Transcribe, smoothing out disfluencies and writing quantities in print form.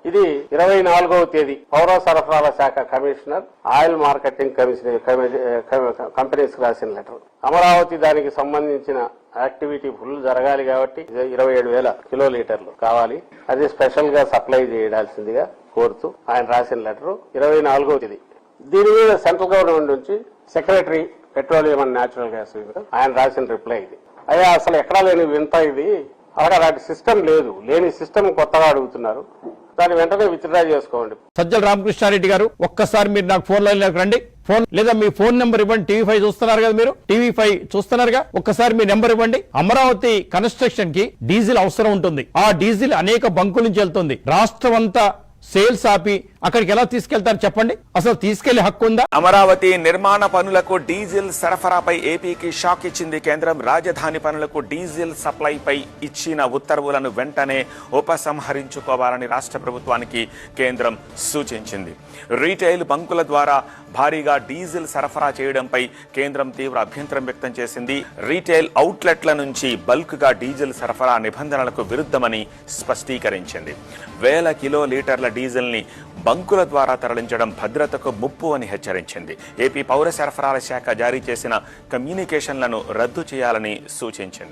ఇది 24వ తేదీ పౌర సరఫరాల శాఖ కమిషనర్ ఆయిల్ మార్కెటింగ్ కంపెనీస్ రాసిన లెటర్. అమరావతి దానికి సంబంధించిన యాక్టివిటీ ఫుల్ జరగాలి కాబట్టి 27,000 కిలోలీటర్లు కావాలి. అది స్పెషల్ గా సప్లై చేయాల్సిందిగా కోరుతూ ఆయన రాసిన లెటర్ 24వ తేదీ. దీని మీద సెంట్రల్ గవర్నమెంట్ నుంచి secretary petroleum and natural gas ఆయన రాసిన రిప్లై ఇది. అయ్యా అసలు ఎక్కడా లేని వింత ఇది, అలాంటి సిస్టమ్ లేదు, లేని సిస్టమ్ కొత్తగా అడుగుతున్నారు, దాన్ని వెంటనే విత్డ్రా చేసుకోండి. సజ్జల రామకృష్ణారెడ్డి గారు ఒక్కసారి మీరు నాకు ఫోన్ లైన్ లోకి రండి. ఫోన్ లేదా మీ ఫోన్ నెంబర్ ఇవ్వండి. టీవీ5 చూస్తున్నారు కదా, మీరు టీవీ5 చూస్తున్నారుగా, ఒక్కసారి మీ నెంబర్ ఇవ్వండి. అమరావతి కన్స్ట్రక్షన్ కి డీజిల్ అవసరం ఉంటుంది. ఆ డీజిల్ అనేక బంకుల నుంచి వెళ్తుంది. రాష్ట్రం అంతా సేల్స్ ఆపి అక్కడికి ఎలా తీసుకెళ్తారు చెప్పండి? అసలు తీసుకెళ్లే హక్కు ఉందా? అమరావతి నిర్మాణ పనులకు డీజిల్ సరఫరాపై ఏపీకి షాక్ ఇచ్చింది కేంద్రం. రాజధాని పనులకు డీజిల్ సప్లైపై ఇచ్చిన ఉత్తర్వులను వెంటనే ఉపసంహరించుకోవాలని రాష్ట్ర ప్రభుత్వానికి కేంద్రం సూచించింది. రీటైల్ బంకుల ద్వారా భారీగా డీజిల్ సరఫరా చేయడంపై కేంద్రం తీవ్ర అభ్యంతరం వ్యక్తం చేసింది. రీటైల్ అవుట్లెట్ల నుంచి బల్క్ గా డీజిల్ సరఫరా నిబంధనలకు విరుద్ధమని స్పష్టీకరించింది. వేల కిలోలీటర్ల డీజిల్ ని బంకుల ద్వారా తరలించడం భద్రతకు ముప్పు అని హెచ్చరించింది. ఏపీ పౌర సరఫరాల శాఖ జారీ చేసిన కమ్యూనికేషన్లను రద్దు చేయాలని సూచించింది.